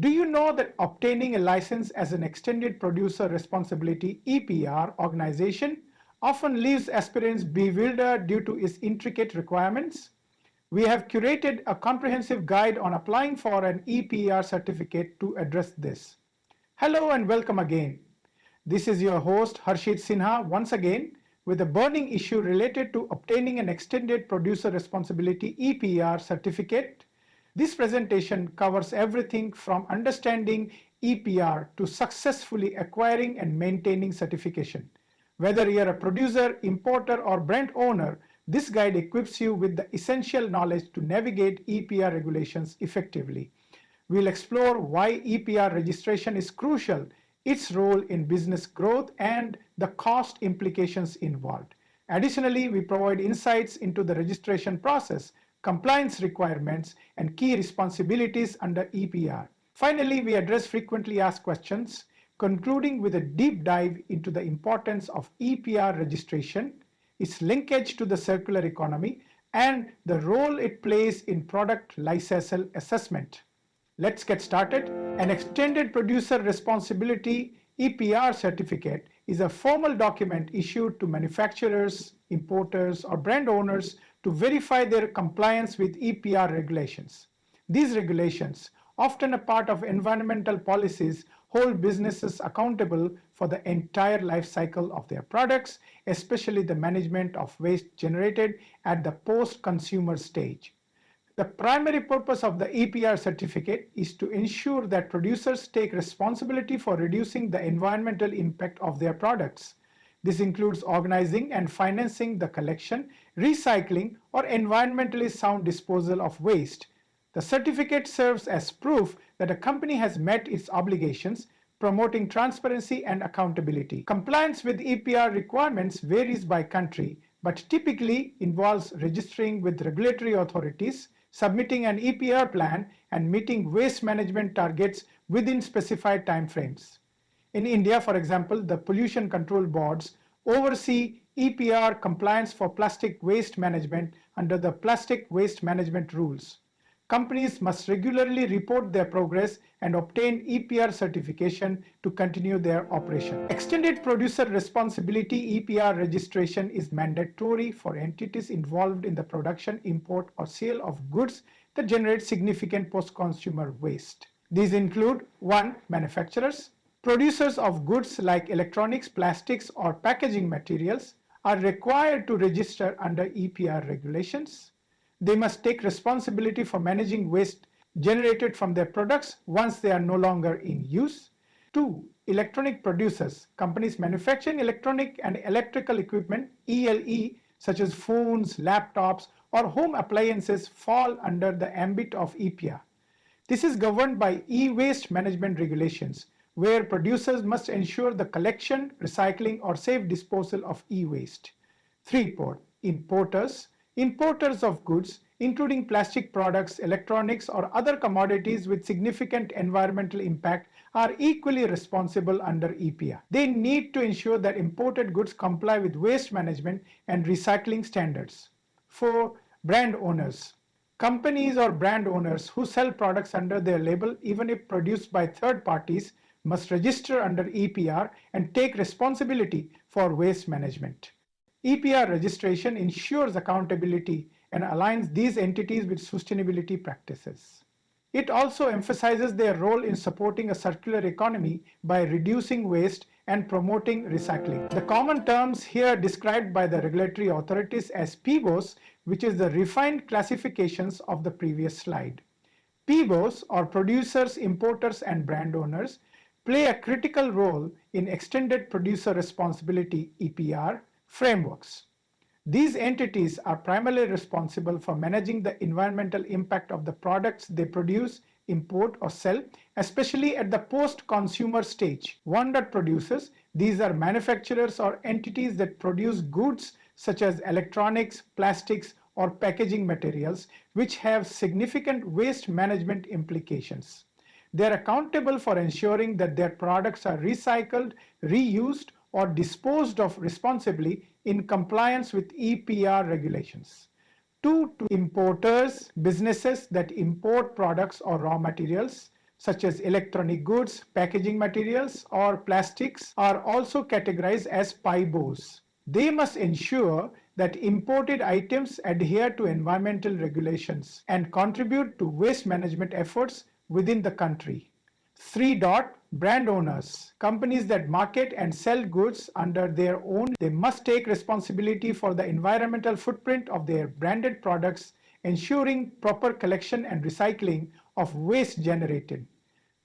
Do you know that obtaining a license as an Extended Producer Responsibility (EPR) organization often leaves aspirants bewildered due to its intricate requirements? We have curated a comprehensive guide on applying for an EPR certificate to address this. Hello and welcome again. This is your host Harshit Sinha once again with a burning issue related to obtaining an Extended Producer Responsibility (EPR) certificate. This presentation covers everything from understanding EPR to successfully acquiring and maintaining certification. Whether you're a producer, importer, or brand owner, this guide equips you with the essential knowledge to navigate EPR regulations effectively. We'll explore why EPR registration is crucial, its role in business growth, and the cost implications involved. Additionally, we provide insights into the registration process, compliance requirements, and key responsibilities under EPR. Finally, we address frequently asked questions, concluding with a deep dive into the importance of EPR registration, its linkage to the circular economy, and the role it plays in product lifecycle assessment. Let's get started. An Extended Producer Responsibility EPR certificate is a formal document issued to manufacturers, importers, or brand owners to verify their compliance with EPR regulations. These regulations, often a part of environmental policies, hold businesses accountable for the entire life cycle of their products, especially the management of waste generated at the post-consumer stage. The primary purpose of the EPR certificate is to ensure that producers take responsibility for reducing the environmental impact of their products. This includes organizing and financing the collection, recycling, or environmentally sound disposal of waste. The certificate serves as proof that a company has met its obligations, promoting transparency and accountability. Compliance with EPR requirements varies by country, but typically involves registering with regulatory authorities, submitting an EPR plan, and meeting waste management targets within specified timeframes. In India, for example, the pollution control boards oversee EPR compliance for plastic waste management under the Plastic Waste Management Rules. Companies must regularly report their progress and obtain EPR certification to continue their operation. Extended Producer Responsibility EPR registration is mandatory for entities involved in the production, import, or sale of goods that generate significant post-consumer waste. These include 1. Manufacturers. Producers of goods like electronics, plastics, or packaging materials are required to register under EPR regulations. They must take responsibility for managing waste generated from their products once they are no longer in use. 2. Electronic producers. Companies manufacturing electronic and electrical equipment (ELE) such as phones, laptops, or home appliances fall under the ambit of EPR. This is governed by e-waste management regulations, where producers must ensure the collection, recycling, or safe disposal of e-waste. 3. Importers. Importers of goods, including plastic products, electronics, or other commodities with significant environmental impact, are equally responsible under EPR. They need to ensure that imported goods comply with waste management and recycling standards. 4. Brand owners. Companies or brand owners who sell products under their label, even if produced by third parties, must register under EPR and take responsibility for waste management. EPR registration ensures accountability and aligns these entities with sustainability practices. It also emphasizes their role in supporting a circular economy by reducing waste and promoting recycling. The common terms here described by the regulatory authorities as PIBOs, which is the refined classifications of the previous slide. PIBOs, or producers, importers, and brand owners, play a critical role in Extended Producer Responsibility (EPR) frameworks. These entities are primarily responsible for managing the environmental impact of the products they produce, import, or sell, especially at the post-consumer stage. 1. Producers. These are manufacturers or entities that produce goods such as electronics, plastics, or packaging materials, which have significant waste management implications. They are accountable for ensuring that their products are recycled, reused, or disposed of responsibly in compliance with EPR regulations. 2. To importers, businesses that import products or raw materials such as electronic goods, packaging materials, or plastics, are also categorized as PIBOs. They must ensure that imported items adhere to environmental regulations and contribute to waste management efforts within the country. 3. Brand owners. Companies that market and sell goods under their own, they must take responsibility for the environmental footprint of their branded products, ensuring proper collection and recycling of waste generated.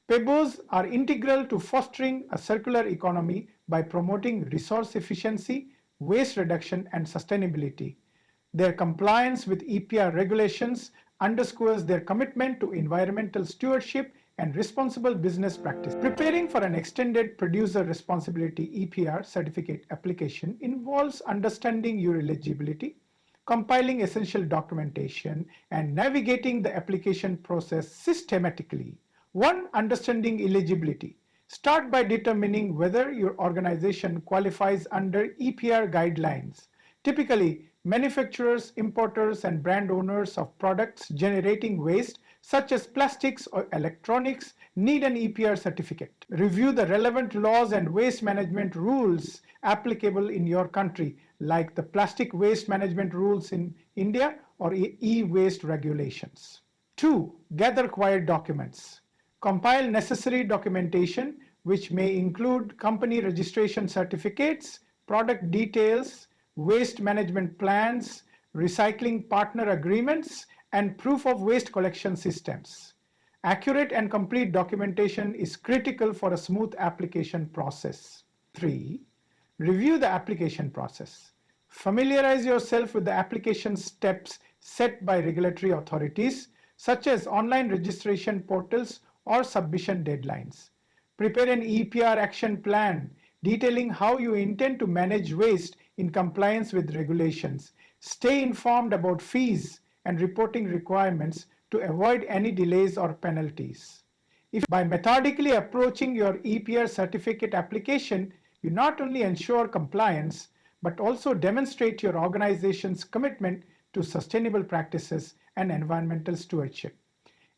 PIBOs are integral to fostering a circular economy by promoting resource efficiency, waste reduction, and sustainability. Their compliance with EPR regulations underscores their commitment to environmental stewardship and responsible business practice. Preparing for an extended producer responsibility EPR certificate application involves understanding your eligibility, compiling essential documentation, and navigating the application process systematically. 1. Understanding eligibility. Start by determining whether your organization qualifies under EPR guidelines. Typically, manufacturers, importers, and brand owners of products generating waste, such as plastics or electronics, need an EPR certificate. Review the relevant laws and waste management rules applicable in your country, like the plastic waste management rules in India or e-waste regulations. 2. Gather required documents. Compile necessary documentation, which may include company registration certificates, product details, waste management plans, recycling partner agreements, and proof of waste collection systems. Accurate and complete documentation is critical for a smooth application process. 3. Review the application process. Familiarize yourself with the application steps set by regulatory authorities, such as online registration portals or submission deadlines. Prepare an EPR action plan detailing how you intend to manage waste in compliance with regulations. Stay informed about fees and reporting requirements to avoid any delays or penalties. If by methodically approaching your EPR certificate application, you not only ensure compliance, but also demonstrate your organization's commitment to sustainable practices and environmental stewardship.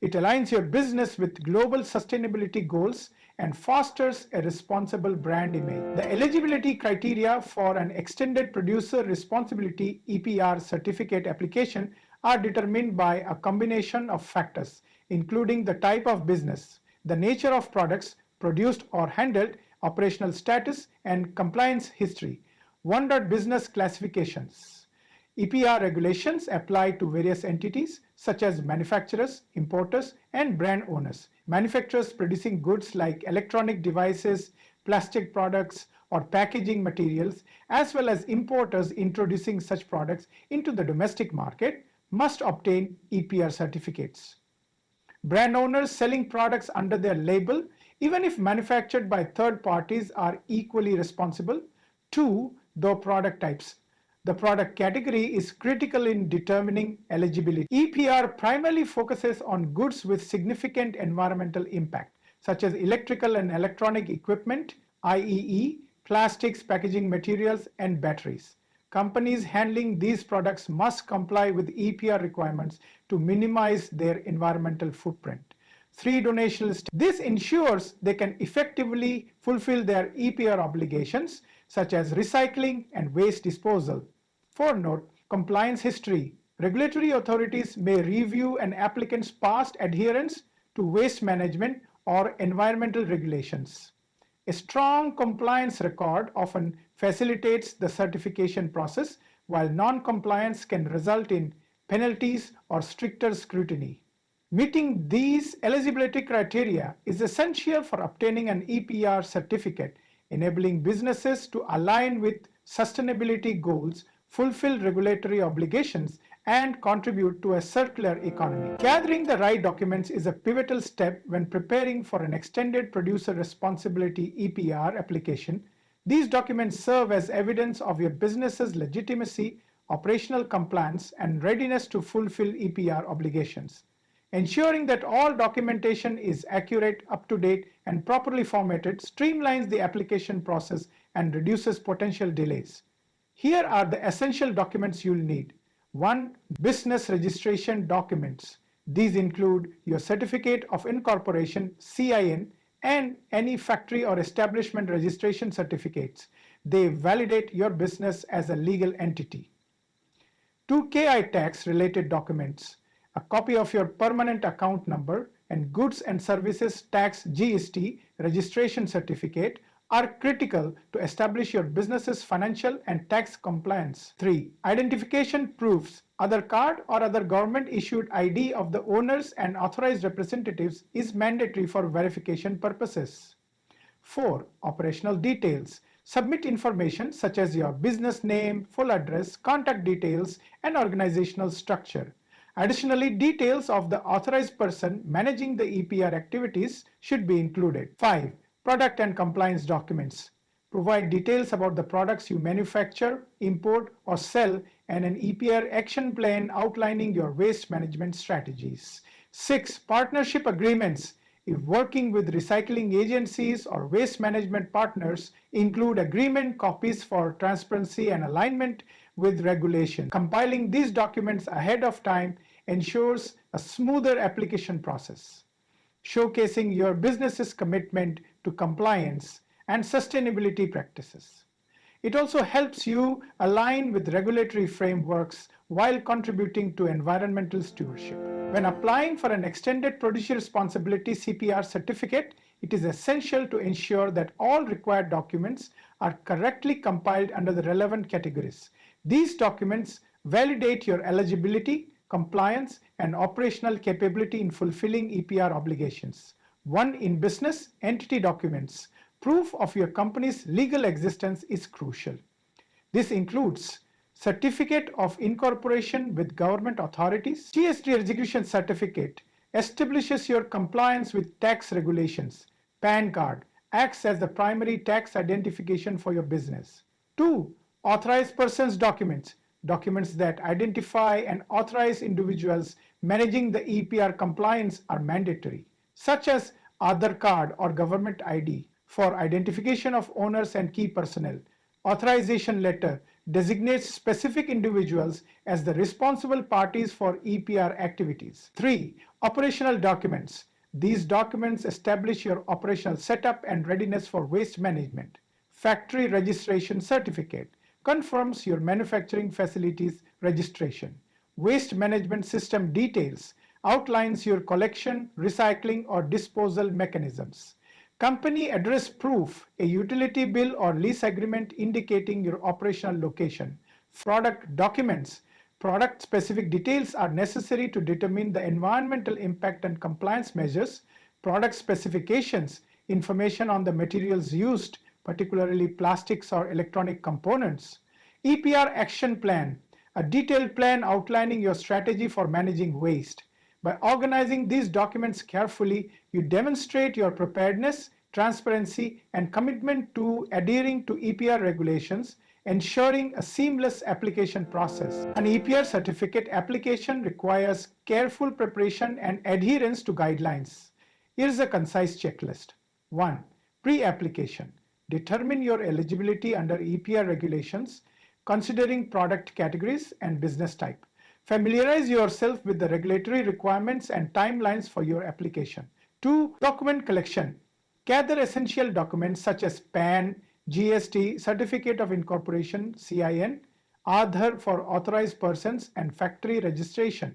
It aligns your business with global sustainability goals and fosters a responsible brand image. The eligibility criteria for an extended producer responsibility EPR certificate application are determined by a combination of factors, including the type of business, the nature of products produced or handled, operational status, and compliance history. 1. Business classifications. EPR regulations apply to various entities such as manufacturers, importers, and brand owners. Manufacturers producing goods like electronic devices, plastic products, or packaging materials, as well as importers introducing such products into the domestic market, must obtain EPR certificates. Brand owners selling products under their label, even if manufactured by third parties, are equally responsible. 2. The product types. The product category is critical in determining eligibility. EPR primarily focuses on goods with significant environmental impact, such as electrical and electronic equipment, i.e., plastics, packaging materials, and batteries. Companies handling these products must comply with EPR requirements to minimize their environmental footprint. 3. Donations. This ensures they can effectively fulfill their EPR obligations, such as recycling and waste disposal. 4. Compliance history. Regulatory authorities may review an applicant's past adherence to waste management or environmental regulations. A strong compliance record often facilitates the certification process, while non-compliance can result in penalties or stricter scrutiny. Meeting these eligibility criteria is essential for obtaining an EPR certificate, enabling businesses to align with sustainability goals, fulfill regulatory obligations, and contribute to a circular economy. Gathering the right documents is a pivotal step when preparing for an extended producer responsibility EPR application. These documents serve as evidence of your business's legitimacy, operational compliance, and readiness to fulfill EPR obligations. Ensuring that all documentation is accurate, up-to-date, and properly formatted streamlines the application process and reduces potential delays. Here are the essential documents you'll need. 1. Business registration documents. These include your Certificate of Incorporation (CIN) and any factory or establishment registration certificates. They validate your business as a legal entity. 2 KI tax related documents, a copy of your permanent account number and goods and services tax GST registration certificate are critical to establish your business's financial and tax compliance. 3. Identification proofs. Other card or other government issued ID of the owners and authorized representatives is mandatory for verification purposes. 4. Operational details. Submit information such as your business name, full address, contact details, and organizational structure. Additionally, details of the authorized person managing the EPR activities should be included. 5. Product and compliance documents. Provide details about the products you manufacture, import, or sell, and an EPR action plan outlining your waste management strategies. 6. Partnership agreements. If working with recycling agencies or waste management partners, include agreement copies for transparency and alignment with regulation. Compiling these documents ahead of time ensures a smoother application process, showcasing your business's commitment to compliance and sustainability practices. It also helps you align with regulatory frameworks while contributing to environmental stewardship. When applying for an Extended Producer Responsibility (CPR) certificate, it is essential to ensure that all required documents are correctly compiled under the relevant categories. These documents validate your eligibility, compliance, and operational capability in fulfilling EPR obligations. 1. In business entity documents. Proof of your company's legal existence is crucial. This includes Certificate of Incorporation with government authorities. GST Registration Certificate establishes your compliance with tax regulations. PAN card acts as the primary tax identification for your business. 2. Authorized persons documents. Documents that identify and authorize individuals managing the EPR compliance are mandatory, such as Aadhaar card or government ID for identification of owners and key personnel. Authorization letter designates specific individuals as the responsible parties for EPR activities. 3. Operational documents. These documents establish your operational setup and readiness for waste management. Factory Registration Certificate confirms your manufacturing facilities registration. Waste Management System details outlines your collection, recycling, or disposal mechanisms. Company address proof, a utility bill or lease agreement indicating your operational location. Product documents. Product specific details are necessary to determine the environmental impact and compliance measures. Product specifications, information on the materials used, particularly plastics or electronic components. EPR action plan, a detailed plan outlining your strategy for managing waste. By organizing these documents carefully, you demonstrate your preparedness, transparency, and commitment to adhering to EPR regulations, ensuring a seamless application process. An EPR certificate application requires careful preparation and adherence to guidelines. Here's a concise checklist. 1. Pre-application. Determine your eligibility under EPR regulations, considering product categories and business type. Familiarize yourself with the regulatory requirements and timelines for your application. 2. Document collection. Gather essential documents such as PAN, GST, Certificate of Incorporation, CIN, Aadhaar for authorized persons, and factory registration.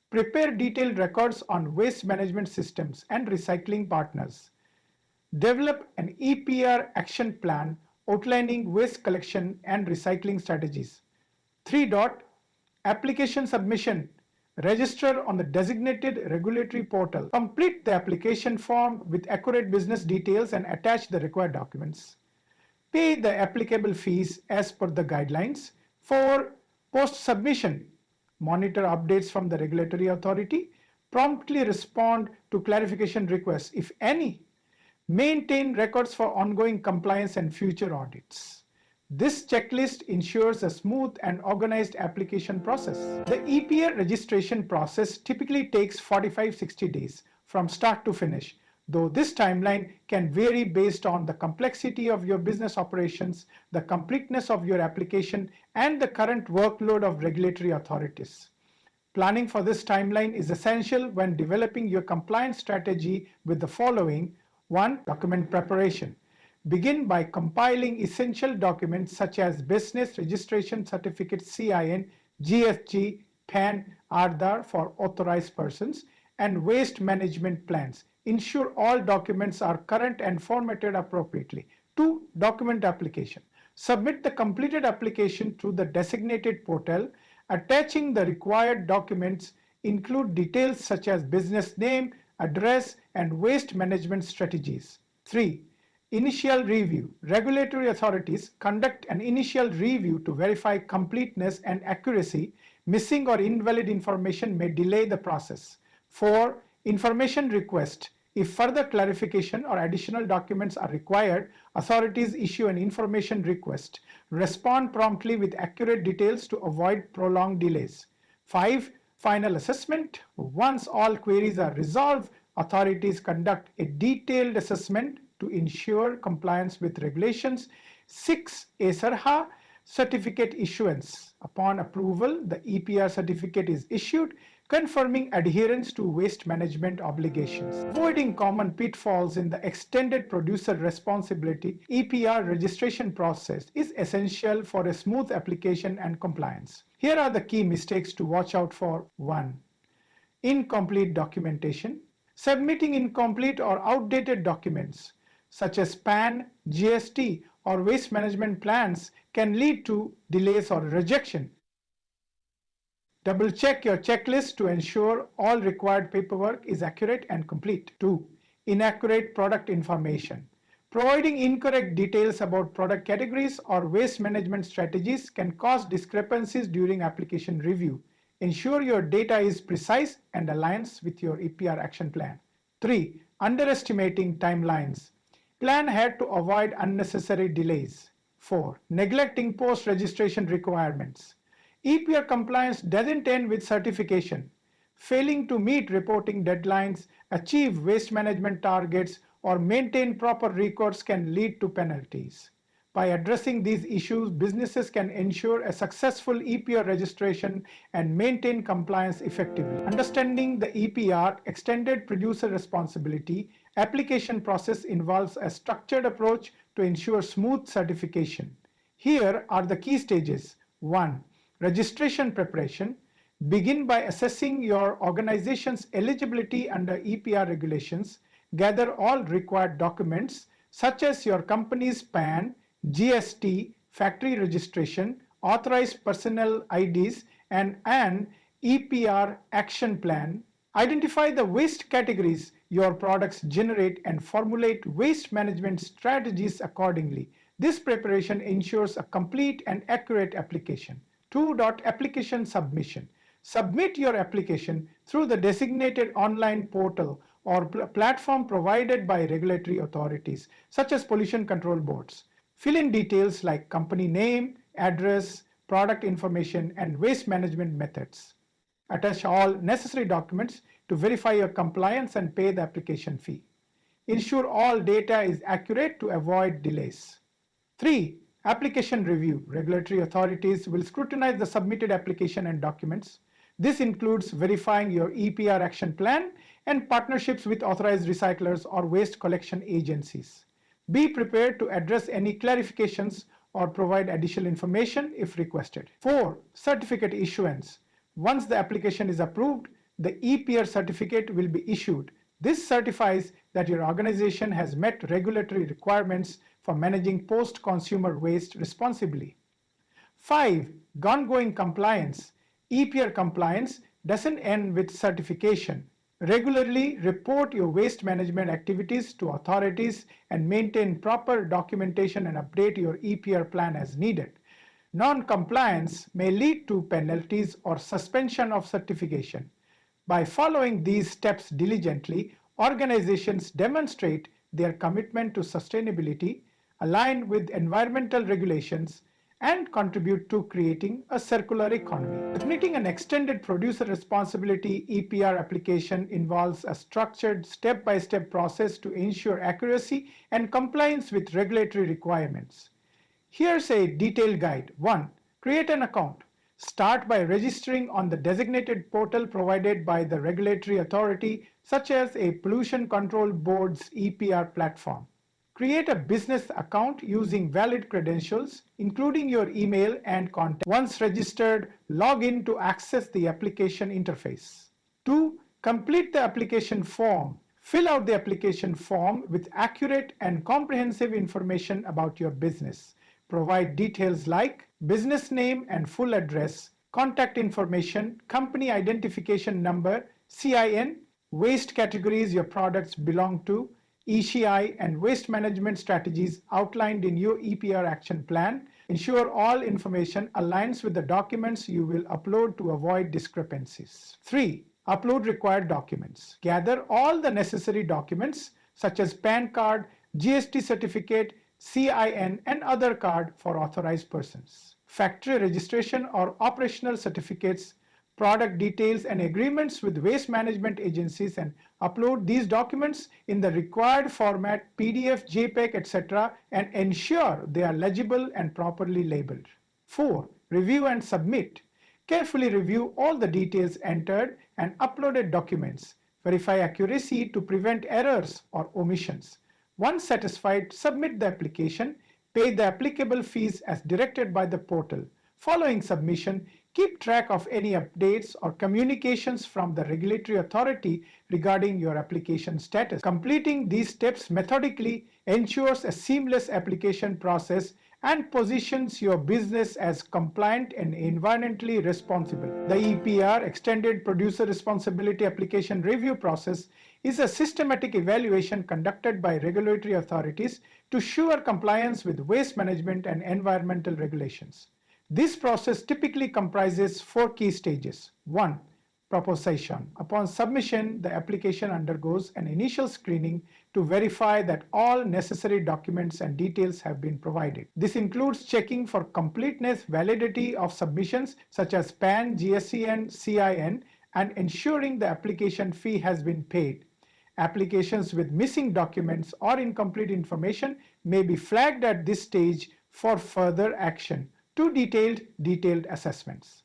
Prepare detailed records on waste management systems and recycling partners. Develop an EPR action plan outlining waste collection and recycling strategies. 3. Application submission. Register on the designated regulatory portal. Complete the application form with accurate business details and attach the required documents. Pay the applicable fees as per the guidelines. 4. Post-submission. Monitor updates from the regulatory authority. Promptly respond to clarification requests, if any. Maintain records for ongoing compliance and future audits. This checklist ensures a smooth and organized application process. The EPR registration process typically takes 45-60 days from start to finish, though this timeline can vary based on the complexity of your business operations, the completeness of your application, and the current workload of regulatory authorities. Planning for this timeline is essential when developing your compliance strategy with the following. 1. Document preparation. Begin by compiling essential documents such as Business Registration Certificate CIN, GSG, PAN, Aadhaar for authorized persons, and waste management plans. Ensure all documents are current and formatted appropriately. 2. Document application. Submit the completed application through the designated portal. Attaching the required documents include details such as business name, address, and waste management strategies. 3. Initial review. Regulatory authorities conduct an initial review to verify completeness and accuracy. Missing or invalid information may delay the process. 4. Information request. If further clarification or additional documents are required, authorities issue an information request. Respond promptly with accurate details to avoid prolonged delays. 5. Final assessment. Once all queries are resolved, authorities conduct a detailed assessment to ensure compliance with regulations. 6. EPR certificate issuance. Upon approval, the EPR certificate is issued, confirming adherence to waste management obligations. Avoiding common pitfalls in the extended producer responsibility EPR registration process is essential for a smooth application and compliance. Here are the key mistakes to watch out for. 1. Incomplete documentation. Submitting incomplete or outdated documents such as PAN, GST, or waste management plans can lead to delays or rejection. Double check your checklist to ensure all required paperwork is accurate and complete. 2. Inaccurate product information. Providing incorrect details about product categories or waste management strategies can cause discrepancies during application review. Ensure your data is precise and aligns with your EPR action plan. 3. Underestimating timelines. Plan ahead to avoid unnecessary delays. 4. Neglecting post-registration requirements. EPR compliance doesn't end with certification. Failing to meet reporting deadlines, achieve waste management targets, or maintain proper records can lead to penalties. By addressing these issues, businesses can ensure a successful EPR registration and maintain compliance effectively. Understanding the EPR extended producer responsibility application process involves a structured approach to ensure smooth certification. Here are the key stages. 1. Registration preparation. Begin by assessing your organization's eligibility under EPR regulations. Gather all required documents such as your company's PAN, GST, factory registration, authorized personnel IDs, and an EPR action plan. Identify the waste categories your products generate and formulate waste management strategies accordingly. This preparation ensures a complete and accurate application. 2. Application submission. Submit your application through the designated online portal or platform provided by regulatory authorities, such as pollution control boards. Fill in details like company name, address, product information, and waste management methods. Attach all necessary documents to verify your compliance and pay the application fee. Ensure all data is accurate to avoid delays. 3. Application review. Regulatory authorities will scrutinize the submitted application and documents. This includes verifying your EPR action plan and partnerships with authorized recyclers or waste collection agencies. Be prepared to address any clarifications or provide additional information if requested. 4. Certificate issuance. Once the application is approved, the EPR certificate will be issued. This certifies that your organization has met regulatory requirements for managing post-consumer waste responsibly. 5. Ongoing compliance. EPR compliance doesn't end with certification. Regularly report your waste management activities to authorities and maintain proper documentation and update your EPR plan as needed. Non-compliance may lead to penalties or suspension of certification. By following these steps diligently, organizations demonstrate their commitment to sustainability, align with environmental regulations, and contribute to creating a circular economy. Submitting an extended producer responsibility EPR application involves a structured step-by-step process to ensure accuracy and compliance with regulatory requirements. Here's a detailed guide. 1. Create an account. Start by registering on the designated portal provided by the regulatory authority, such as a Pollution Control Board's EPR platform. Create a business account using valid credentials, including your email and contact. Once registered, log in to access the application interface. 2. Complete the application form. Fill out the application form with accurate and comprehensive information about your business. Provide details like business name and full address, contact information, company identification number, CIN, waste categories your products belong to, ECI, and waste management strategies outlined in your EPR action plan. Ensure all information aligns with the documents you will upload to avoid discrepancies. 3. Upload required documents. Gather all the necessary documents such as PAN card, GST certificate, CIN, and other card for authorized persons. Factory registration or operational certificates, product details, and agreements with waste management agencies, and upload these documents in the required format, PDF, JPEG, etc., and ensure they are legible and properly labeled. 4. Review and submit. Carefully review all the details entered and uploaded documents. Verify accuracy to prevent errors or omissions. Once satisfied, submit the application. Pay the applicable fees as directed by the portal. Following submission, keep track of any updates or communications from the regulatory authority regarding your application status. Completing these steps methodically ensures a seamless application process and positions your business as compliant and environmentally responsible. The EPR Extended Producer Responsibility Application Review process is a systematic evaluation conducted by regulatory authorities to assure compliance with waste management and environmental regulations. This process typically comprises 4 key stages. 1. Proposition. Upon submission, the application undergoes an initial screening to verify that all necessary documents and details have been provided. This includes checking for completeness, validity of submissions such as PAN, GSTN, CIN, and ensuring the application fee has been paid. Applications with missing documents or incomplete information may be flagged at this stage for further action. 2. Detailed assessments.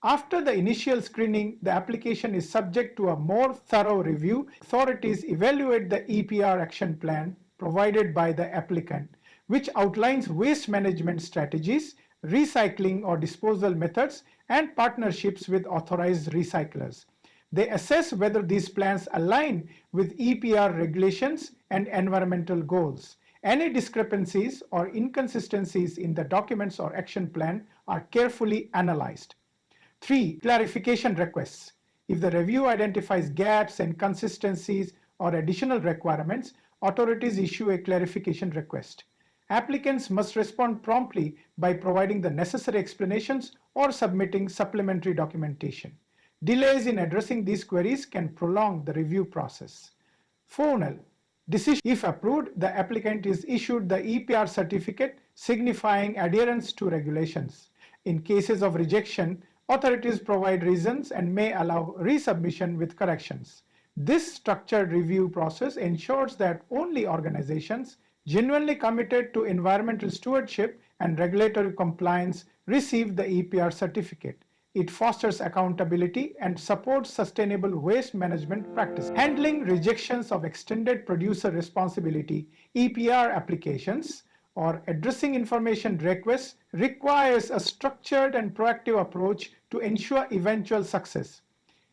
After the initial screening, the application is subject to a more thorough review. Authorities evaluate the EPR action plan provided by the applicant, which outlines waste management strategies, recycling or disposal methods, and partnerships with authorized recyclers. They assess whether these plans align with EPR regulations and environmental goals. Any discrepancies or inconsistencies in the documents or action plan are carefully analyzed. 3. Clarification requests. If the review identifies gaps, inconsistencies, or additional requirements, authorities issue a clarification request. Applicants must respond promptly by providing the necessary explanations or submitting supplementary documentation. Delays in addressing these queries can prolong the review process. Final decision. If approved, the applicant is issued the EPR certificate signifying adherence to regulations. In cases of rejection, authorities provide reasons and may allow resubmission with corrections. This structured review process ensures that only organizations genuinely committed to environmental stewardship and regulatory compliance receive the EPR certificate. It fosters accountability and supports sustainable waste management practices. Handling rejections of extended producer responsibility EPR applications or addressing information requests requires a structured and proactive approach to ensure eventual success.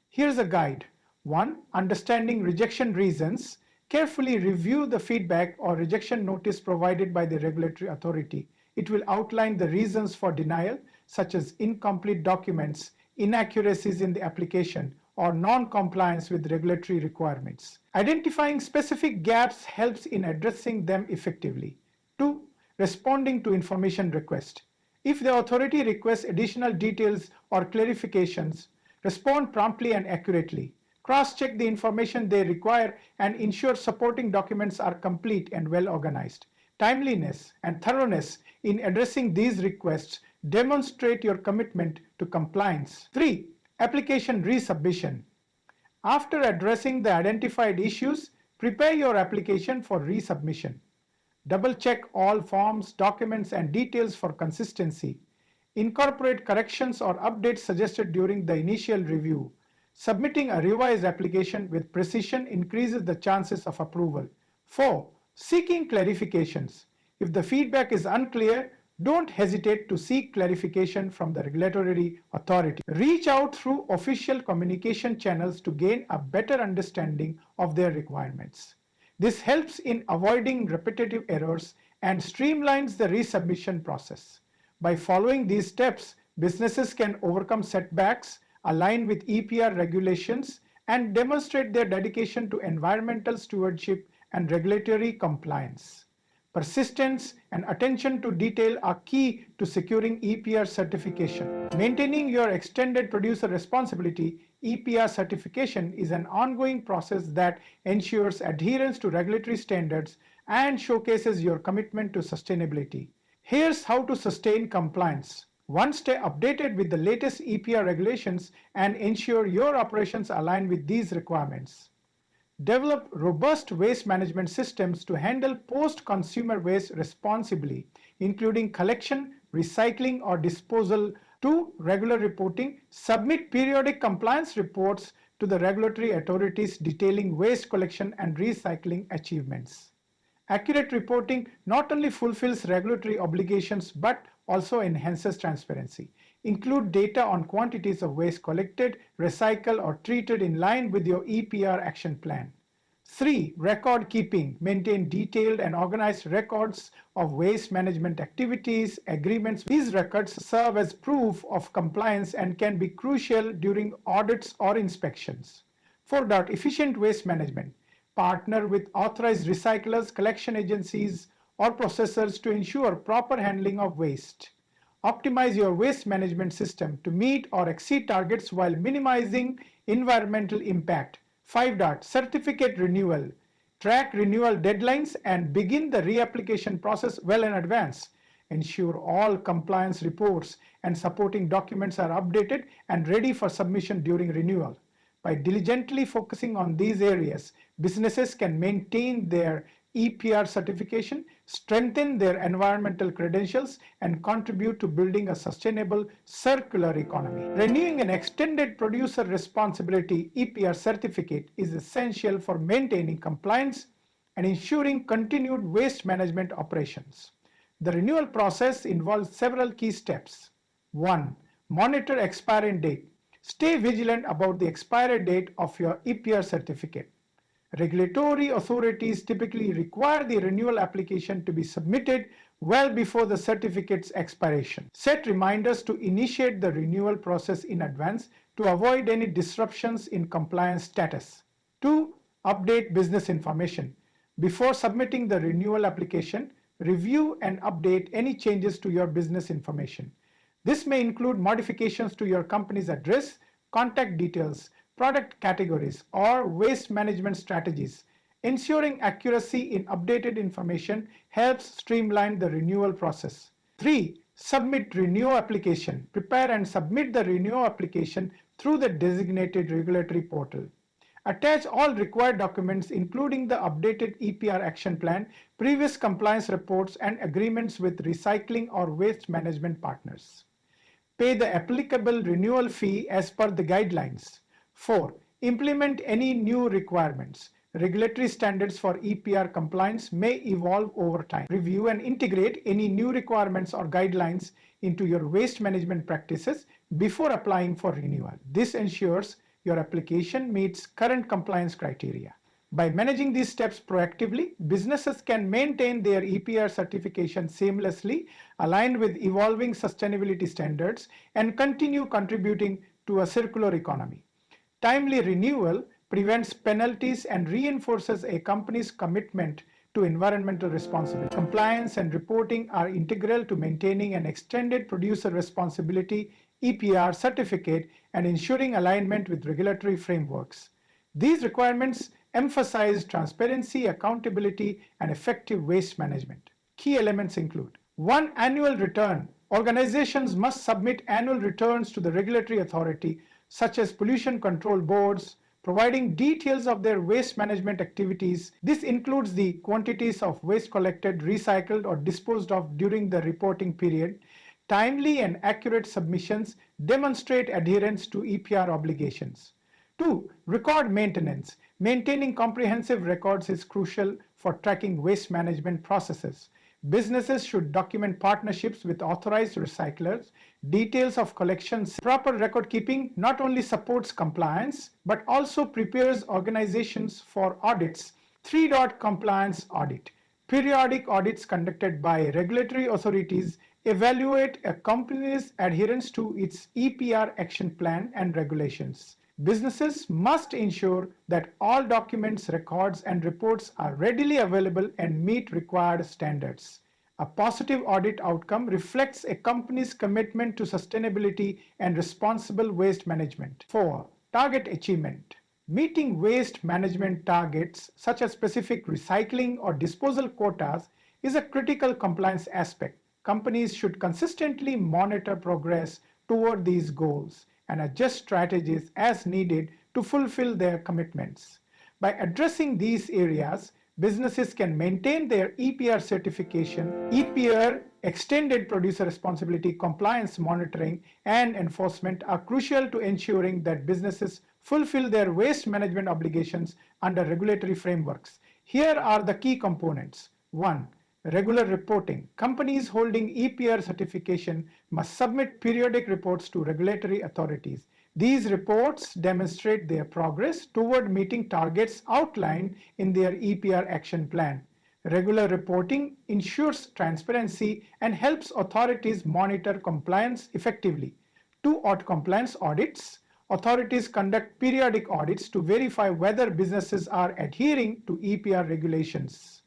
Here's a guide. 1. Understanding rejection reasons. Carefully review the feedback or rejection notice provided by the regulatory authority. It will outline the reasons for denial, such as incomplete documents, inaccuracies in the application, or non-compliance with regulatory requirements. Identifying specific gaps helps in addressing them effectively. 2. Responding to information request. If the authority requests additional details or clarifications, respond promptly and accurately. Cross-check the information they require and ensure supporting documents are complete and well organized. Timeliness and thoroughness in addressing these requests demonstrate your commitment to compliance. 3. Application resubmission. After addressing the identified issues, prepare your application for resubmission. Double-check all forms, documents, and details for consistency. Incorporate corrections or updates suggested during the initial review. Submitting a revised application with precision increases the chances of approval. 4. Seeking clarifications. If the feedback is unclear, don't hesitate to seek clarification from the regulatory authority. Reach out through official communication channels to gain a better understanding of their requirements. This helps in avoiding repetitive errors and streamlines the resubmission process. By following these steps, businesses can overcome setbacks, align with EPR regulations, and demonstrate their dedication to environmental stewardship and regulatory compliance. Persistence and attention to detail are key to securing EPR certification. Maintaining your extended producer responsibility EPR certification is an ongoing process that ensures adherence to regulatory standards and showcases your commitment to sustainability. Here's how to sustain compliance. 1. Stay updated with the latest EPR regulations and ensure your operations align with these requirements. Develop robust waste management systems to handle post-consumer waste responsibly, including collection, recycling, or disposal. 2. Regular reporting. Submit periodic compliance reports to the regulatory authorities detailing waste collection and recycling achievements. Accurate reporting not only fulfills regulatory obligations but also enhances transparency. Include data on quantities of waste collected, recycled, or treated in line with your EPR action plan. 3. Record keeping. Maintain detailed and organized records of waste management activities, agreements. These records serve as proof of compliance and can be crucial during audits or inspections. 4. Efficient waste management. Partner with authorized recyclers, collection agencies, or processors to ensure proper handling of waste. Optimize your waste management system to meet or exceed targets while minimizing environmental impact. 5. Certificate renewal. Track renewal deadlines and begin the reapplication process well in advance. Ensure all compliance reports and supporting documents are updated and ready for submission during renewal. By diligently focusing on these areas, businesses can maintain their EPR certification, strengthen their environmental credentials, and contribute to building a sustainable circular economy. Renewing an extended producer responsibility EPR certificate is essential for maintaining compliance and ensuring continued waste management operations. The renewal process involves several key steps. 1. Monitor expiry date. Stay vigilant about the expiry date of your EPR certificate. Regulatory authorities typically require the renewal application to be submitted well before the certificate's expiration. Set reminders to initiate the renewal process in advance to avoid any disruptions in compliance status. 2. Update business information. Before submitting the renewal application, review and update any changes to your business information. This may include modifications to your company's address, contact details, product categories, or waste management strategies. Ensuring accuracy in updated information helps streamline the renewal process. 3. Submit renewal application. Prepare and submit the renewal application through the designated regulatory portal. Attach all required documents including the updated EPR action plan, previous compliance reports, and agreements with recycling or waste management partners. Pay the applicable renewal fee as per the guidelines. 4. Implement any new requirements. Regulatory standards for EPR compliance may evolve over time. Review and integrate any new requirements or guidelines into your waste management practices before applying for renewal. This ensures your application meets current compliance criteria. By managing these steps proactively, businesses can maintain their EPR certification seamlessly, aligned with evolving sustainability standards, and continue contributing to a circular economy. Timely renewal prevents penalties and reinforces a company's commitment to environmental responsibility. Compliance and reporting are integral to maintaining an extended producer responsibility EPR certificate and ensuring alignment with regulatory frameworks. These requirements emphasize transparency, accountability, and effective waste management. Key elements include 1. Annual return. Organizations must submit annual returns to the regulatory authority, such as pollution control boards, providing details of their waste management activities. This includes the quantities of waste collected, recycled, or disposed of during the reporting period, Timely and accurate submissions demonstrate adherence to EPR obligations. 2. Record maintenance. Maintaining comprehensive records is crucial for tracking waste management processes. Businesses should document partnerships with authorized recyclers, details of collections. Proper record keeping not only supports compliance but also prepares organizations for audits. 3. Compliance audit. Periodic audits conducted by regulatory authorities evaluate a company's adherence to its EPR action plan and regulations. Businesses must ensure that all documents, records, and reports are readily available and meet required standards. A positive audit outcome reflects a company's commitment to sustainability and responsible waste management. 4. Target achievement. Meeting waste management targets such as specific recycling or disposal quotas is a critical compliance aspect. Companies should consistently monitor progress toward these goals and adjust strategies as needed to fulfill their commitments. By addressing these areas, businesses can maintain their EPR certification. EPR, Extended Producer Responsibility, compliance monitoring, and enforcement are crucial to ensuring that businesses fulfill their waste management obligations under regulatory frameworks. Here are the key components. 1. Regular reporting. Companies holding EPR certification must submit periodic reports to regulatory authorities. These reports demonstrate their progress toward meeting targets outlined in their EPR action plan. Regular reporting ensures transparency and helps authorities monitor compliance effectively. 2. Compliance audits. Authorities conduct periodic audits to verify whether businesses are adhering to EPR regulations.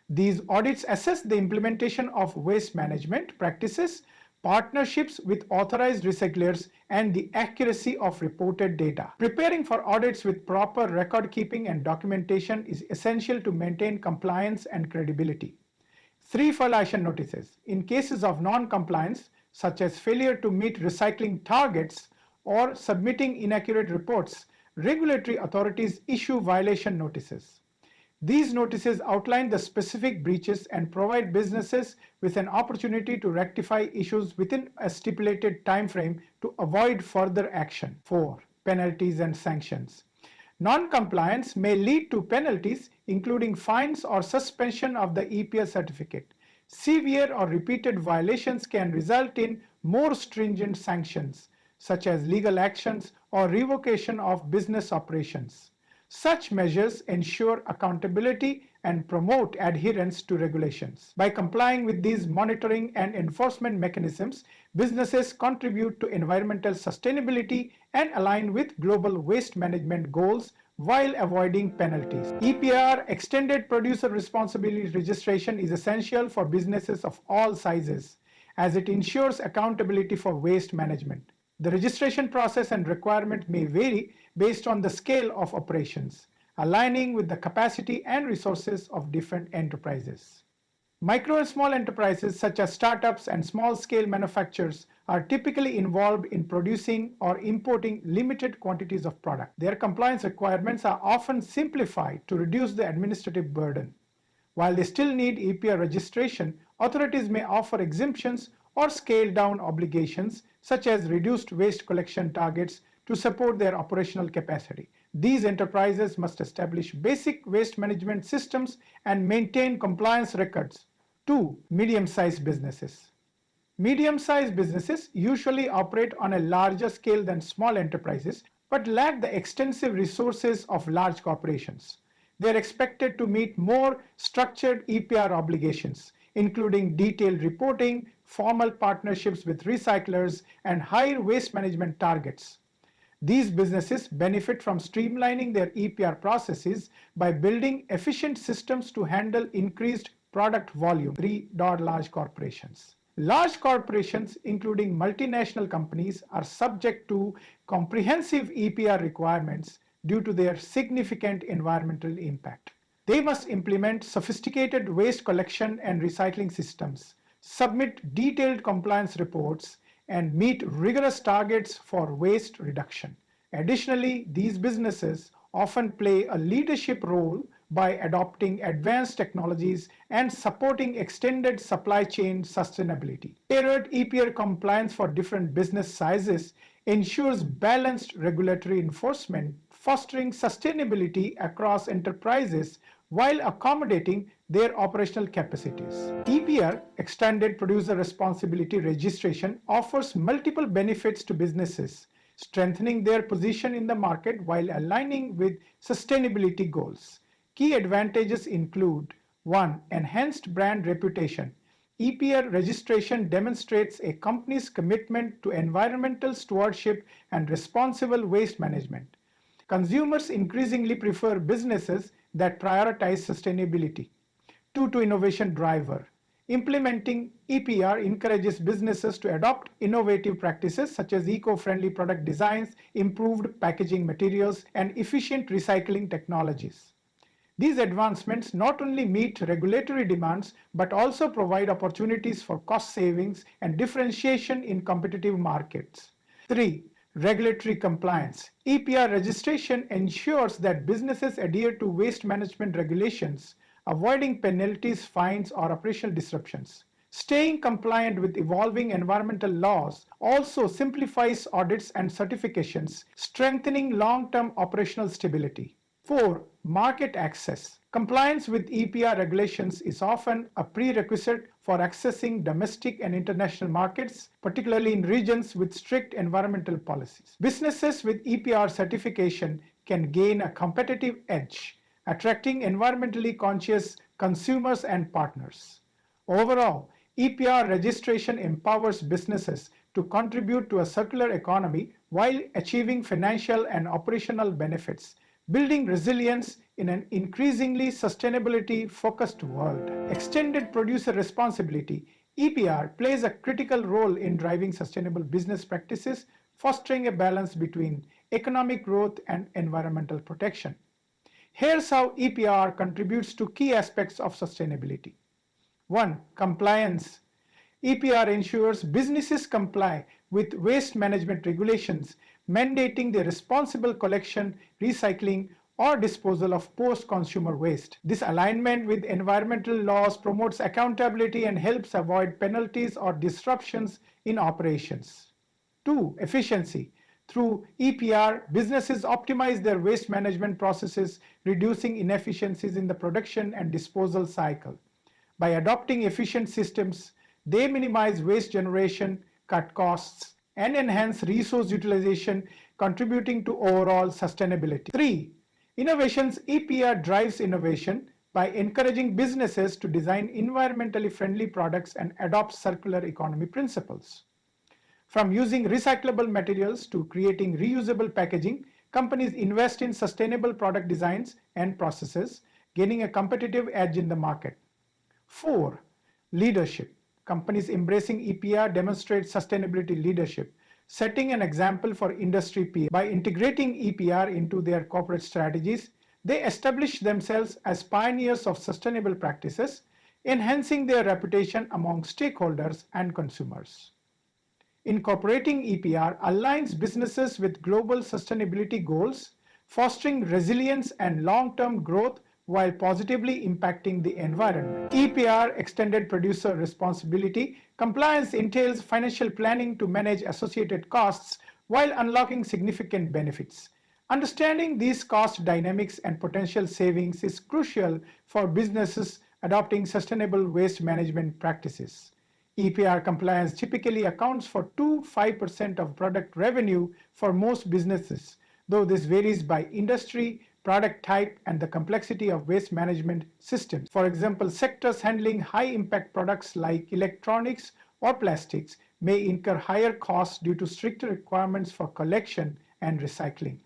These audits assess the implementation of waste management practices, partnerships with authorized recyclers, and the accuracy of reported data. Preparing for audits with proper record keeping and documentation is essential to maintain compliance and credibility. 3. Violation notices. In cases of non-compliance, such as failure to meet recycling targets or submitting inaccurate reports, regulatory authorities issue violation notices. These notices outline the specific breaches and provide businesses with an opportunity to rectify issues within a stipulated time frame to avoid further action. 4. Penalties and sanctions. Non-compliance may lead to penalties, including fines or suspension of the EPR certificate. Severe or repeated violations can result in more stringent sanctions, such as legal actions or revocation of business operations. Such measures ensure accountability and promote adherence to regulations. By complying with these monitoring and enforcement mechanisms, businesses contribute to environmental sustainability and align with global waste management goals while avoiding penalties. EPR, Extended Producer Responsibility Registration, is essential for businesses of all sizes as it ensures accountability for waste management. The registration process and requirement may vary based on the scale of operations, aligning with the capacity and resources of different enterprises. Micro and small enterprises such as startups and small-scale manufacturers are typically involved in producing or importing limited quantities of product. Their compliance requirements are often simplified to reduce the administrative burden. While they still need EPR registration, authorities may offer exemptions or scale-down obligations such as reduced waste collection targets to support their operational capacity. These enterprises must establish basic waste management systems and maintain compliance records. 2. Medium-sized businesses. Medium-sized businesses usually operate on a larger scale than small enterprises but lack the extensive resources of large corporations. They are expected to meet more structured EPR obligations, including detailed reporting, formal partnerships with recyclers, and higher waste management targets. These businesses benefit from streamlining their EPR processes by building efficient systems to handle increased product volume. 3. Large corporations. Large corporations, including multinational companies, are subject to comprehensive EPR requirements due to their significant environmental impact. They must implement sophisticated waste collection and recycling systems, submit detailed compliance reports, and meet rigorous targets for waste reduction. Additionally, these businesses often play a leadership role by adopting advanced technologies and supporting extended supply chain sustainability. Tailored EPR compliance for different business sizes ensures balanced regulatory enforcement, fostering sustainability across enterprises while accommodating their operational capacities. EPR, Extended Producer Responsibility Registration, offers multiple benefits to businesses, strengthening their position in the market while aligning with sustainability goals. Key advantages include 1. Enhanced brand reputation. EPR registration demonstrates a company's commitment to environmental stewardship and responsible waste management. Consumers increasingly prefer businesses that prioritize sustainability. 2. To innovation driver. Implementing EPR encourages businesses to adopt innovative practices such as eco-friendly product designs, improved packaging materials, and efficient recycling technologies. These advancements not only meet regulatory demands but also provide opportunities for cost savings and differentiation in competitive markets. 3. Regulatory compliance. EPR registration ensures that businesses adhere to waste management regulations, avoiding penalties, fines, or operational disruptions. Staying compliant with evolving environmental laws also simplifies audits and certifications, strengthening long-term operational stability. 4. Market access. Compliance with EPR regulations is often a prerequisite for accessing domestic and international markets, particularly in regions with strict environmental policies. Businesses with EPR certification can gain a competitive edge, attracting environmentally conscious consumers and partners. Overall, EPR registration empowers businesses to contribute to a circular economy while achieving financial and operational benefits, building resilience in an increasingly sustainability-focused world. Extended producer responsibility, EPR plays a critical role in driving sustainable business practices, fostering a balance between economic growth and environmental protection. Here's how EPR contributes to key aspects of sustainability. 1. Compliance. EPR ensures businesses comply with waste management regulations, mandating the responsible collection, recycling, or disposal of post-consumer waste. This alignment with environmental laws promotes accountability and helps avoid penalties or disruptions in operations. 2. Efficiency. Through EPR, businesses optimize their waste management processes, reducing inefficiencies in the production and disposal cycle. By adopting efficient systems, they minimize waste generation, cut costs, and enhance resource utilization, contributing to overall sustainability. 3. Innovations. EPR drives innovation by encouraging businesses to design environmentally friendly products and adopt circular economy principles. From using recyclable materials to creating reusable packaging, companies invest in sustainable product designs and processes, gaining a competitive edge in the market. 4. Leadership. Companies embracing EPR demonstrate sustainability leadership, setting an example for industry peers. By integrating EPR into their corporate strategies, they establish themselves as pioneers of sustainable practices, enhancing their reputation among stakeholders and consumers. Incorporating EPR aligns businesses with global sustainability goals, fostering resilience and long-term growth while positively impacting the environment. EPR Extended Producer Responsibility compliance entails financial planning to manage associated costs while unlocking significant benefits. Understanding these cost dynamics and potential savings is crucial for businesses adopting sustainable waste management practices. EPR compliance typically accounts for 2-5% of product revenue for most businesses, though this varies by industry, product type, and the complexity of waste management systems. For example, sectors handling high-impact products like electronics or plastics may incur higher costs due to stricter requirements for collection and recycling.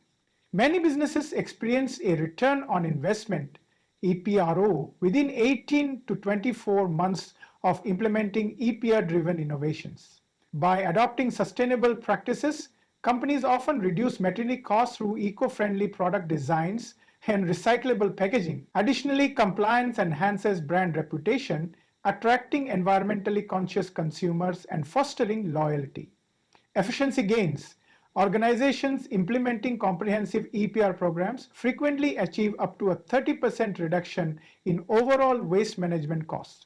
Many businesses experience a return on investment (EPRO) within 18 to 24 months of implementing EPR-driven innovations. By adopting sustainable practices, companies often reduce material costs through eco-friendly product designs and recyclable packaging. Additionally, compliance enhances brand reputation, attracting environmentally conscious consumers and fostering loyalty. Efficiency gains. Organizations implementing comprehensive EPR programs frequently achieve up to a 30% reduction in overall waste management costs.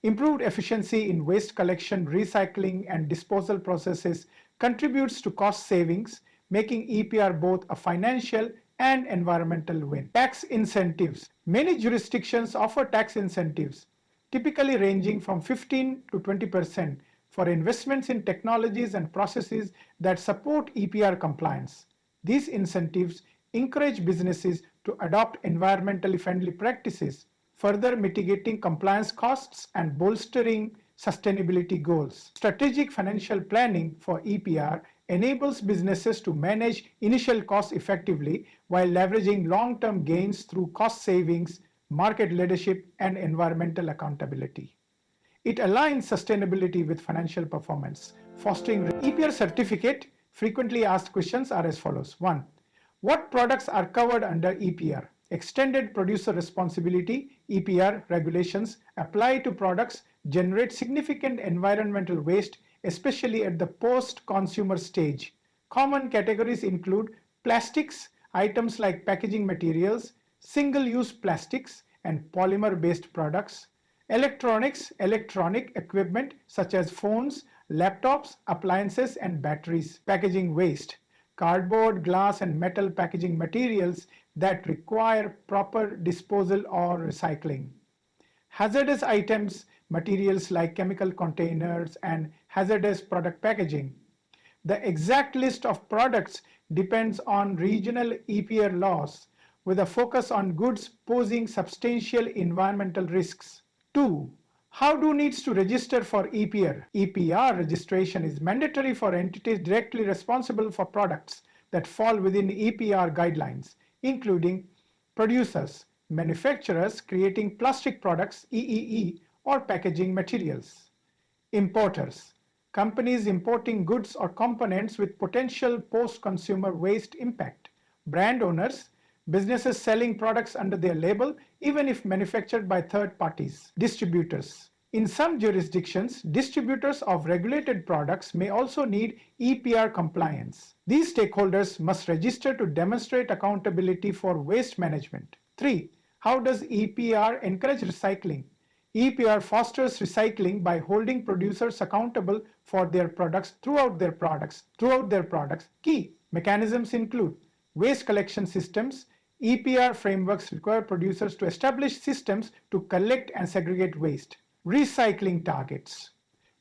Improved efficiency in waste collection, recycling, and disposal processes contributes to cost savings, making EPR both a financial and environmental win. Tax incentives. Many jurisdictions offer tax incentives, typically ranging from 15 to 20% for investments in technologies and processes that support EPR compliance. These incentives encourage businesses to adopt environmentally friendly practices, further mitigating compliance costs and bolstering sustainability goals. Strategic financial planning for EPR enables businesses to manage initial costs effectively while leveraging long-term gains through cost savings, market leadership, and environmental accountability. It aligns sustainability with financial performance, fostering EPR certificate. Frequently asked questions are as follows. 1. What products are covered under EPR? Extended producer responsibility EPR regulations apply to products generate significant environmental waste, especially at the post-consumer stage. Common categories include plastics, items like packaging materials, single-use plastics, and polymer-based products, electronics, electronic equipment such as phones, laptops, appliances, and batteries, packaging waste, cardboard, glass, and metal packaging materials that require proper disposal or recycling. Hazardous items, materials like chemical containers and hazardous product packaging. The exact list of products depends on regional EPR laws, with a focus on goods posing substantial environmental risks. 2. How do needs to register for EPR? EPR registration is mandatory for entities directly responsible for products that fall within EPR guidelines, including producers, manufacturers creating plastic products EEE or packaging materials, importers, companies importing goods or components with potential post-consumer waste impact, brand owners, businesses selling products under their label even if manufactured by third parties, distributors. In some jurisdictions, distributors of regulated products may also need EPR compliance. These stakeholders must register to demonstrate accountability for waste management. 3. How does EPR encourage recycling? EPR fosters recycling by holding producers accountable for their products throughout their products. Key mechanisms include waste collection systems. EPR frameworks require producers to establish systems to collect and segregate waste. Recycling targets.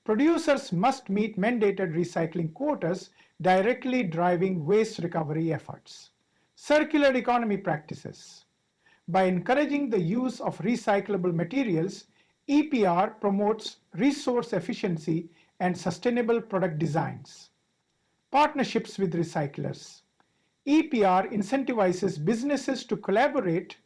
Producers must meet mandated recycling quotas, directly driving waste recovery efforts. Circular economy practices. By encouraging the use of recyclable materials, EPR promotes resource efficiency and sustainable product designs. Partnerships with recyclers. EPR incentivizes businesses to collaborate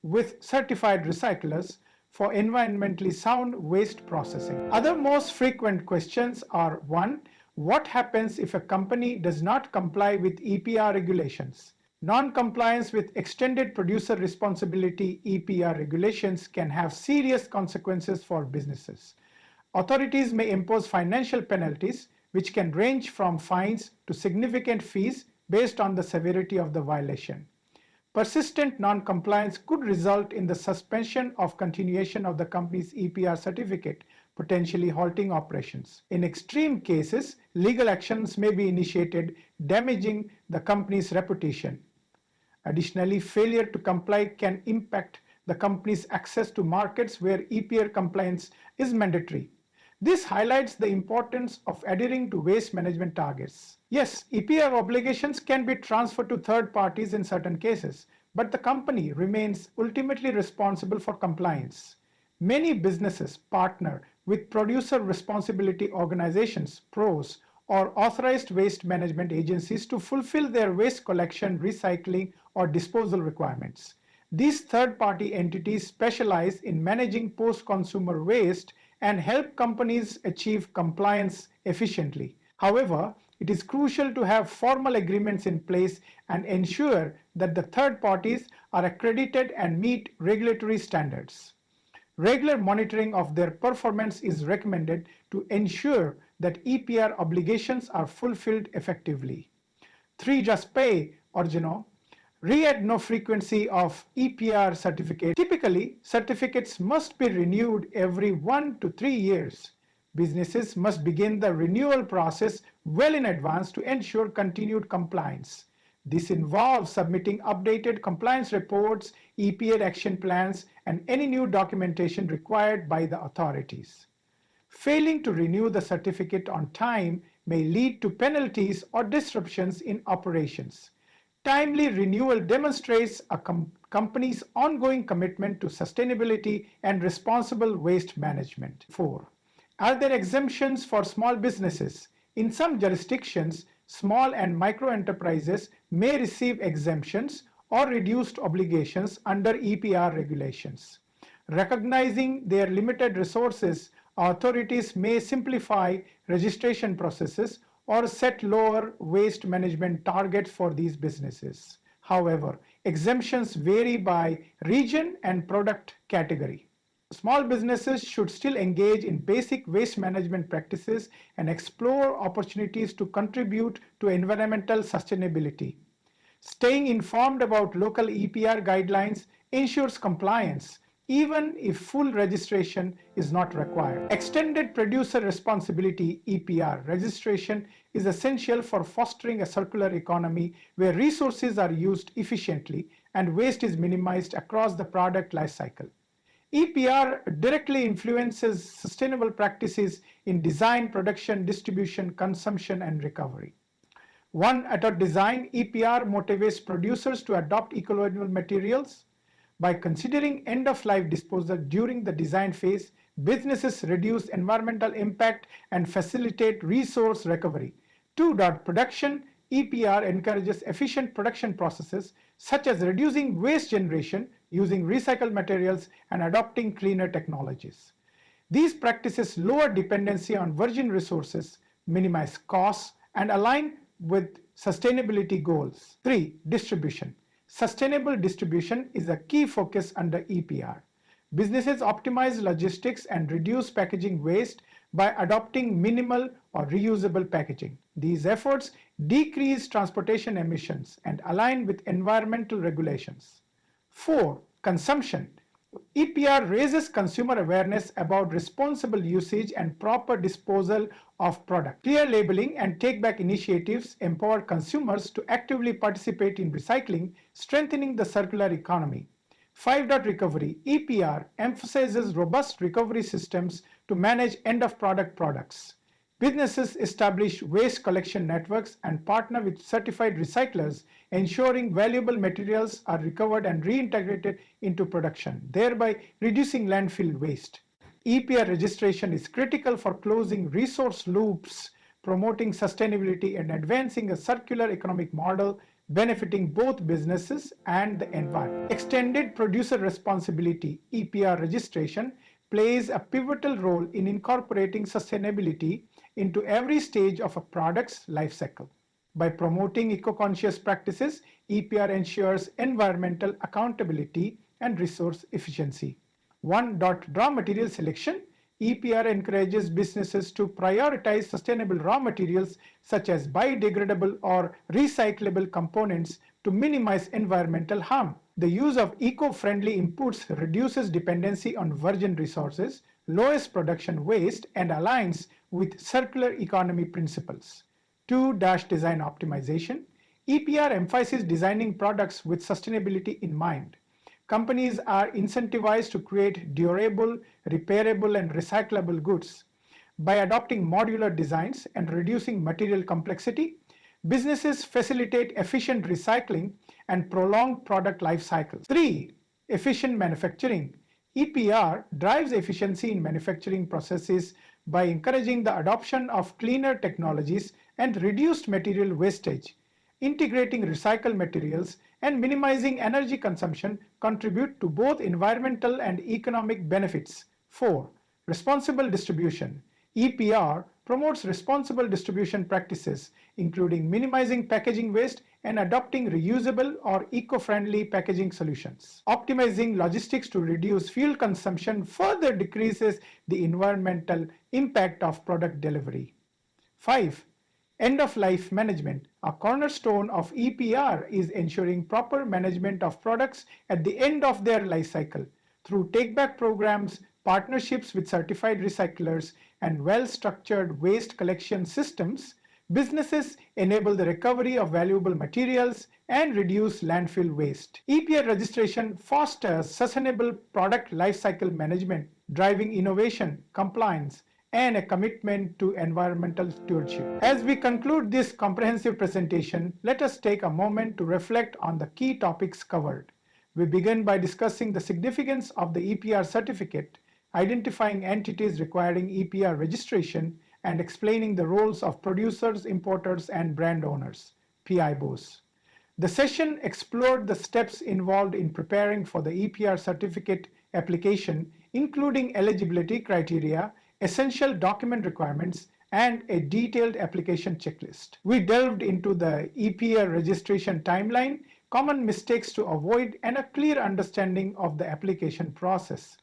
with certified recyclers for environmentally sound waste processing. Other most frequent questions are: 1. What happens if a company does not comply with EPR regulations? Non-compliance with extended producer responsibility EPR regulations can have serious consequences for businesses. Authorities may impose financial penalties, which can range from fines to significant fees based on the severity of the violation. Persistent non-compliance could result in the suspension of continuation of the company's EPR certificate, potentially halting operations. In extreme cases, legal actions may be initiated, damaging the company's reputation. Additionally, failure to comply can impact the company's access to markets where EPR compliance is mandatory. This highlights the importance of adhering to waste management targets. Yes, EPR obligations can be transferred to third parties in certain cases, but the company remains ultimately responsible for compliance. Many businesses partner with producer responsibility organizations, PROs, or authorized waste management agencies to fulfill their waste collection, recycling, or disposal requirements. These third-party entities specialize in managing post-consumer waste and help companies achieve compliance efficiently. However, it is crucial to have formal agreements in place and ensure that the third parties are accredited and meet regulatory standards. Regular monitoring of their performance is recommended to ensure that EPR obligations are fulfilled effectively. 3. Just pay original. Re-add no frequency of EPR certificate. Typically, certificates must be renewed every 1 to 3 years. Businesses must begin the renewal process well in advance to ensure continued compliance. This involves submitting updated compliance reports, EPR action plans, and any new documentation required by the authorities. Failing to renew the certificate on time may lead to penalties or disruptions in operations. Timely renewal demonstrates a company's ongoing commitment to sustainability and responsible waste management. 4. Are there exemptions for small businesses? In some jurisdictions, small and micro enterprises may receive exemptions or reduced obligations under EPR regulations. Recognizing their limited resources, authorities may simplify registration processes or set lower waste management targets for these businesses. However, exemptions vary by region and product category. Small businesses should still engage in basic waste management practices and explore opportunities to contribute to environmental sustainability. Staying informed about local EPR guidelines ensures compliance, even if full registration is not required. Extended Producer Responsibility (EPR) registration is essential for fostering a circular economy where resources are used efficiently and waste is minimized across the product lifecycle. EPR directly influences sustainable practices in design, production, distribution, consumption, and recovery. 1. At design, EPR motivates producers to adopt eco-label materials. By considering end-of-life disposal during the design phase, businesses reduce environmental impact and facilitate resource recovery. 2. Production, EPR encourages efficient production processes such as reducing waste generation, using recycled materials, and adopting cleaner technologies. These practices lower dependency on virgin resources, minimize costs, and align with sustainability goals. 3. Distribution. Sustainable distribution is a key focus under EPR. Businesses optimize logistics and reduce packaging waste by adopting minimal or reusable packaging. These efforts decrease transportation emissions and align with environmental regulations. 4. Consumption. EPR raises consumer awareness about responsible usage and proper disposal of products. Clear labeling and take-back initiatives empower consumers to actively participate in recycling, strengthening the circular economy. 5. Recovery. EPR emphasizes robust recovery systems to manage end-of-product products. Businesses establish waste collection networks and partner with certified recyclers, ensuring valuable materials are recovered and reintegrated into production, thereby reducing landfill waste. EPR registration is critical for closing resource loops, promoting sustainability, and advancing a circular economic model benefiting both businesses and the environment. Extended Producer Responsibility (EPR) registration plays a pivotal role in incorporating sustainability into every stage of a product's life cycle. By promoting eco-conscious practices, EPR ensures environmental accountability and resource efficiency. 1. Raw material selection. EPR encourages businesses to prioritize sustainable raw materials such as biodegradable or recyclable components to minimize environmental harm. The use of eco-friendly inputs reduces dependency on virgin resources, lowers production waste, and aligns with circular economy principles. 2. Design optimization. EPR emphasizes designing products with sustainability in mind. Companies are incentivized to create durable, repairable, and recyclable goods. By adopting modular designs and reducing material complexity, businesses facilitate efficient recycling and prolonged product life cycles. 3. Efficient manufacturing. EPR drives efficiency in manufacturing processes by encouraging the adoption of cleaner technologies and reduced material wastage. Integrating recycled materials and minimizing energy consumption contribute to both environmental and economic benefits. 4. Responsible distribution. EPR promotes responsible distribution practices, including minimizing packaging waste and adopting reusable or eco-friendly packaging solutions. Optimizing logistics to reduce fuel consumption further decreases the environmental impact of product delivery. 5. End-of-life management. A cornerstone of EPR is ensuring proper management of products at the end of their life cycle. Through take-back programs, partnerships with certified recyclers, and well-structured waste collection systems, businesses enable the recovery of valuable materials and reduce landfill waste. EPR registration fosters sustainable product lifecycle management, driving innovation, compliance, and a commitment to environmental stewardship. As we conclude this comprehensive presentation, let us take a moment to reflect on the key topics covered. We begin by discussing the significance of the EPR certificate, identifying entities requiring EPR registration, and explaining the roles of producers, importers, and brand owners, PIBOs. The session explored the steps involved in preparing for the EPR certificate application, including eligibility criteria, essential document requirements, and a detailed application checklist. We delved into the EPR registration timeline, common mistakes to avoid, and a clear understanding of the application process.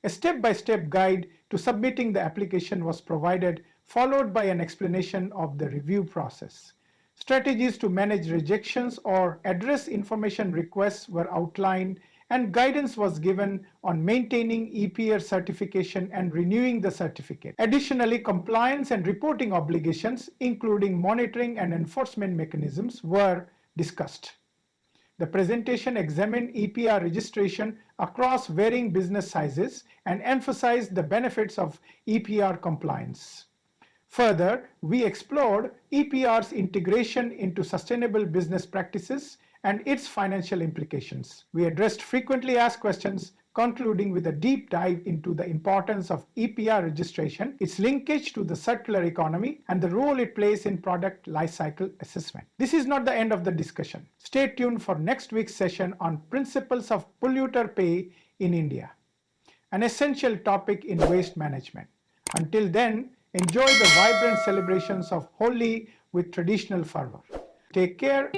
A step-by-step guide to submitting the application was provided, followed by an explanation of the review process. Strategies to manage rejections or address information requests were outlined, and guidance was given on maintaining EPR certification and renewing the certificate. Additionally, compliance and reporting obligations, including monitoring and enforcement mechanisms, were discussed. The presentation examined EPR registration across varying business sizes and emphasized the benefits of EPR compliance. Further, we explored EPR's integration into sustainable business practices and its financial implications. We addressed frequently asked questions, concluding with a deep dive into the importance of EPR registration, its linkage to the circular economy, and the role it plays in product lifecycle assessment. This is not the end of the discussion. Stay tuned for next week's session on principles of polluter pay in India, an essential topic in waste management. Until then, enjoy the vibrant celebrations of Holi with traditional fervor. Take care.